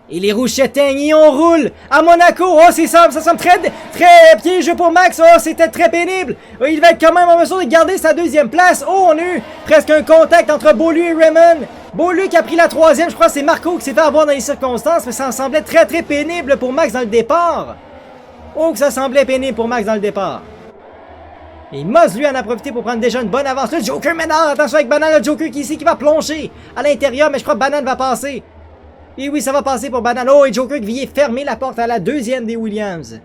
Et les rouges s'éteignent et on roule à Monaco. Oh, ça semble très piégeux pour Max. Oh, c'était très pénible. Oh, il va être quand même en mesure de garder sa deuxième place. Oh, on a eu presque un contact entre Beaulieu et Raymond. Beaulieu qui a pris la troisième. Je crois que c'est Marco qui s'est fait avoir dans les circonstances. Mais ça semblait très pénible pour Max dans le départ. Oh, que ça semblait pénible pour Max dans le départ. Et Moz, lui, en a profité pour prendre déjà une bonne avance. Le Joker maintenant. Attention avec Banane. Le Joker qui ici qui va plonger à l'intérieur. Mais je crois que Banane va passer. Et oui, ça va passer pour Banane. Oh, et Joker qui vient fermer la porte à la deuxième des Williams.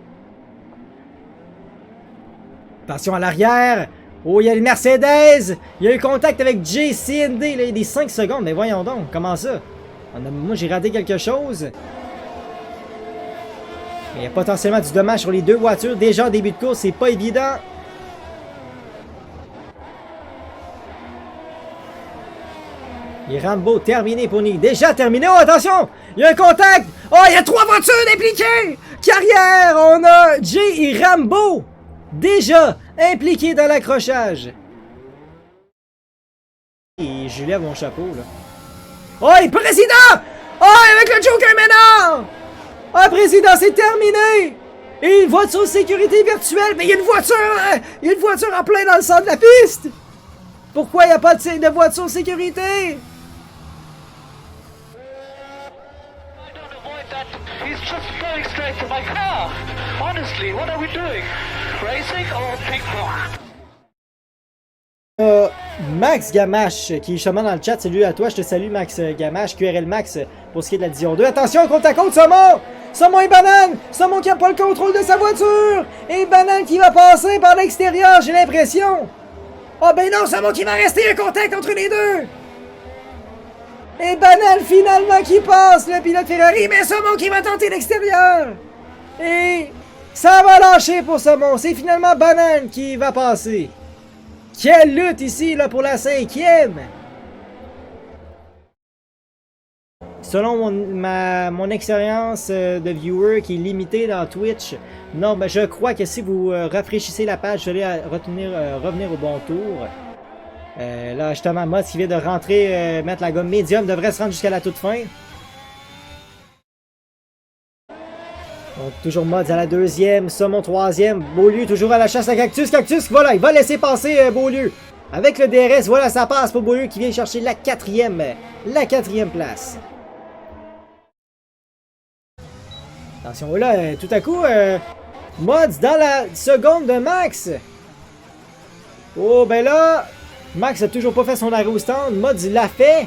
Attention à l'arrière. Oh, il y a le Mercedes. Il y a eu contact avec JCND. Il y a des 5 secondes. Mais voyons donc, comment ça? Moi, j'ai raté quelque chose. Il y a potentiellement du dommage sur les deux voitures. Déjà, en début de course, c'est pas évident. Et Rambo terminé pour Nick. Déjà terminé. Oh, attention! Il y a un contact! Oh, il y a 3 voitures impliquées! Carrière! On a Jay et Rambo déjà impliqués dans l'accrochage. Et je lève mon chapeau, là. Oh, et président! Oh, avec le Joker maintenant! Oh, président, c'est terminé! Et une voiture de sécurité virtuelle. Mais il y a une voiture en plein dans le centre de la piste! Pourquoi il n'y a pas de voiture de sécurité? He's just going straight to my car. Honestly, what are we doing? Racing or ping-pong? Max Gamache qui est justement dans le chat. Salut à toi, je te salue Max Gamache, QRL Max pour ce qui est de la Dion 2. Attention, côte à côte, Saumon! Saumon et Banane! Saumon qui n'a pas le contrôle de sa voiture! Et Banane qui va passer par l'extérieur, j'ai l'impression! Oh ben non, Saumon qui va rester un contact entre les deux! Et Banane finalement qui passe, le pilote Ferrari, mais Saumon qui va tenter l'extérieur! Et ça va lâcher pour Saumon, c'est finalement Banane qui va passer. Quelle lutte ici là pour la 5e! Selon mon expérience de viewer qui est limitée dans Twitch, non, mais je crois que si vous rafraîchissez la page, vous allez revenir au bon tour. Là, justement, Mods qui vient de rentrer, mettre la gomme médium, devrait se rendre jusqu'à la toute fin. Donc, toujours Mods à la 2e, Saumon 3e, Beaulieu toujours à la chasse à Cactus. Cactus, voilà, il va laisser passer Beaulieu. Avec le DRS, voilà, ça passe pour Beaulieu qui vient chercher la 4e place. Attention, là, tout à coup, Mods dans la seconde de Max. Oh, ben là, Max a toujours pas fait son arrêt au stand. Mods l'a fait.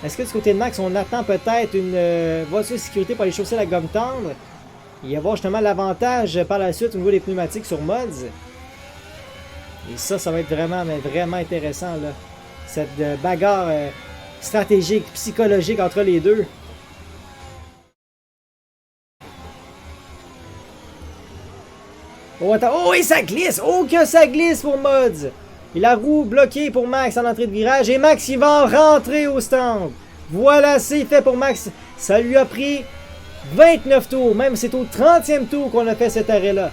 Est-ce que du côté de Max, on attend peut-être une voiture de sécurité pour aller chausser la gomme tendre? Il va y avoir justement l'avantage par la suite au niveau des pneumatiques sur Mods. Et ça va être vraiment intéressant, là. Cette bagarre stratégique, psychologique entre les deux. Oh, attends. Oh, et ça glisse! Oh, que ça glisse pour Mods! Et la roue bloquée pour Max en entrée de virage. Et Max, il va rentrer au stand. Voilà, c'est fait pour Max. Ça lui a pris 29 tours. Même c'est au 30e tour qu'on a fait cet arrêt-là.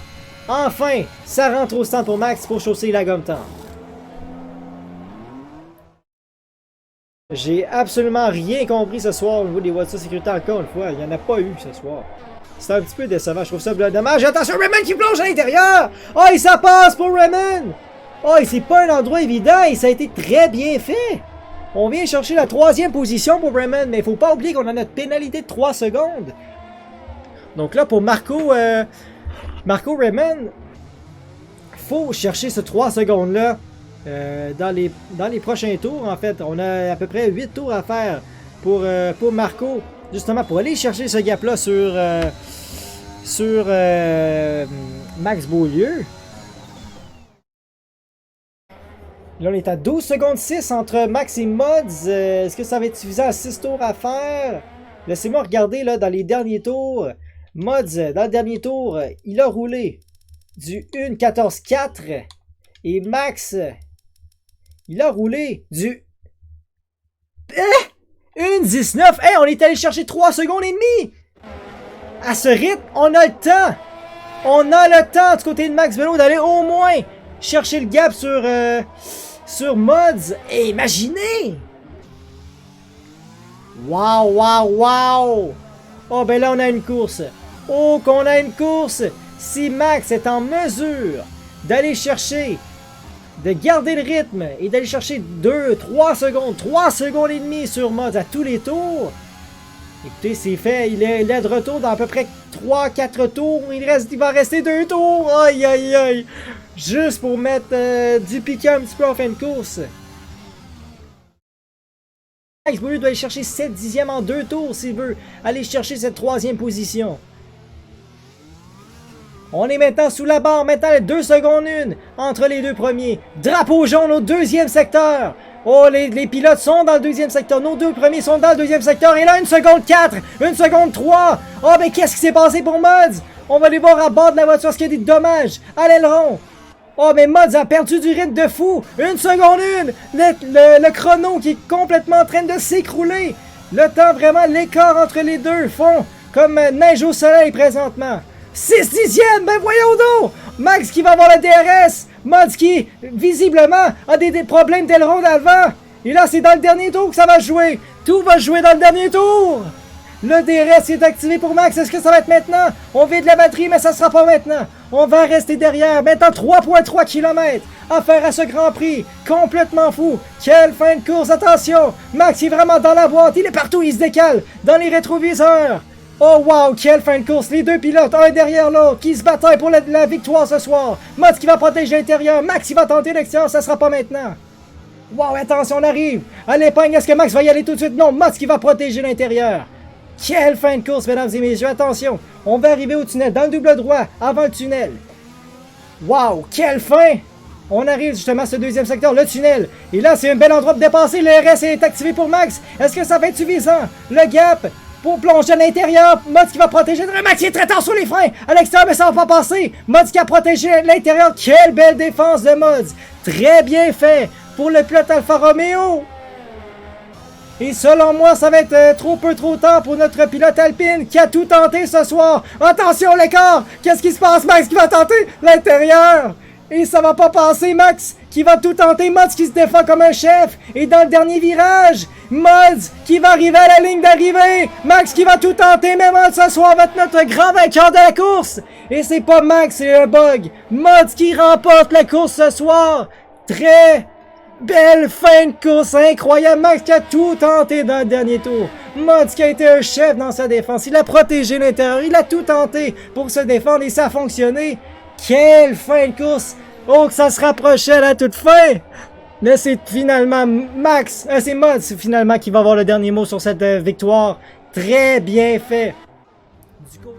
Enfin, ça rentre au stand pour Max pour chausser la gomme tendre. J'ai absolument rien compris ce soir au niveau des voitures de sécurité encore une fois. Il n'y en a pas eu ce soir. C'est un petit peu décevant. Je trouve ça dommage. Attention, Raymond qui plonge à l'intérieur. Oh, et ça passe pour Raymond. Oh, et c'est pas un endroit évident et ça a été très bien fait. On vient chercher la 3e position pour Raymond, mais il faut pas oublier qu'on a notre pénalité de 3 secondes. Donc là, pour Marco Raymond, faut chercher ce 3 secondes-là dans les prochains tours. En fait, on a à peu près 8 tours à faire pour Marco, justement pour aller chercher ce gap-là sur Max Beaulieu. Là, on est à 12 secondes 6 entre Max et Mods. Est-ce que ça va être suffisant à 6 tours à faire? Laissez-moi regarder là dans les derniers tours. Mods, dans le dernier tour, il a roulé du 1.14.4. Et Max, il a roulé du 1.19. Hey, on est allé chercher 3 secondes et demie! À ce rythme, on a le temps! On a le temps du côté de Max Velo d'aller au moins chercher le gap sur Mods. Et imaginez! Wow! Oh, ben là, on a une course. Oh, qu'on a une course! Si Max est en mesure d'aller chercher, de garder le rythme et d'aller chercher 2, 3 secondes, 3 secondes et demie sur Mods à tous les tours, écoutez, c'est fait. Il est de retour dans à peu près 3-4 tours. Il va rester 2 tours. Aïe, aïe, aïe. Juste pour mettre du piquet un petit peu en fin de course. Max Bouilleux doit aller chercher 7 dixièmes en 2 tours s'il veut aller chercher cette 3e position. On est maintenant sous la barre, maintenant 2 secondes 1 entre les 2 premiers. Drapeau jaune au 2e secteur. Oh, les pilotes sont dans le 2e secteur. Nos 2 premiers sont dans le 2e secteur. Et là, 1 seconde 4, 1 seconde 3. Oh, mais qu'est-ce qui s'est passé pour Mods? On va aller voir à bord de la voiture ce qu'il y a des dommages à l'aileron. Oh, mais Mods a perdu du rythme de fou. 1 seconde 1. Le chrono qui est complètement en train de s'écrouler. Le temps, vraiment, l'écart entre les deux font comme neige au soleil présentement. 6 dixièmes, ben voyons donc! Max qui va avoir le DRS! Mods qui, visiblement, a des problèmes d'aileron d'avant! Et là, c'est dans le dernier tour que ça va jouer! Tout va jouer dans le dernier tour! Le DRS est activé pour Max. Est-ce que ça va être maintenant? On vide la batterie, mais ça sera pas maintenant. On va rester derrière. Maintenant, 3,3 km à faire à ce Grand Prix. Complètement fou. Quelle fin de course. Attention! Max est vraiment dans la boîte. Il est partout. Il se décale dans les rétroviseurs. Oh wow, quelle fin de course! Les 2 pilotes, un derrière l'autre, qui se bataillent pour la victoire ce soir. Mods qui va protéger l'intérieur, Max qui va tenter l'extérieur, ça sera pas maintenant. Wow, attention, on arrive à l'épingle. Est-ce que Max va y aller tout de suite? Non, Mods qui va protéger l'intérieur. Quelle fin de course, mesdames et messieurs. Attention, on va arriver au tunnel, dans le double droit, avant le tunnel. Wow, quelle fin! On arrive justement à ce 2e secteur, le tunnel. Et là, c'est un bel endroit pour dépasser. Le RS est activé pour Max. Est-ce que ça va être suffisant? Le gap pour plonger à l'intérieur. Mods qui va protéger. Max qui est très tard sur les freins. À l'extérieur, mais ça va pas passer. Mods qui a protégé l'intérieur. Quelle belle défense de Mods. Très bien fait pour le pilote Alfa Romeo. Et selon moi, ça va être trop tard pour notre pilote Alpine qui a tout tenté ce soir. Attention l'écart. Qu'est-ce qui se passe? Max qui va tenter l'intérieur. Et ça va pas passer. Max qui va tout tenter. Mods qui se défend comme un chef. Et dans le dernier virage, Mods qui va arriver à la ligne d'arrivée. Max qui va tout tenter. Mais Mods ce soir va être notre grand vainqueur de la course. Et c'est pas Max, c'est un bug. Mods qui remporte la course ce soir. Très belle fin de course, incroyable. Max qui a tout tenté dans le dernier tour. Mods qui a été un chef dans sa défense. Il a protégé l'intérieur. Il a tout tenté pour se défendre et ça a fonctionné. Quelle fin de course. Oh, que ça se rapprochait à la toute fin. Mais c'est finalement Max, c'est Mods finalement qui va avoir le dernier mot sur cette victoire. Très bien fait. Du coup...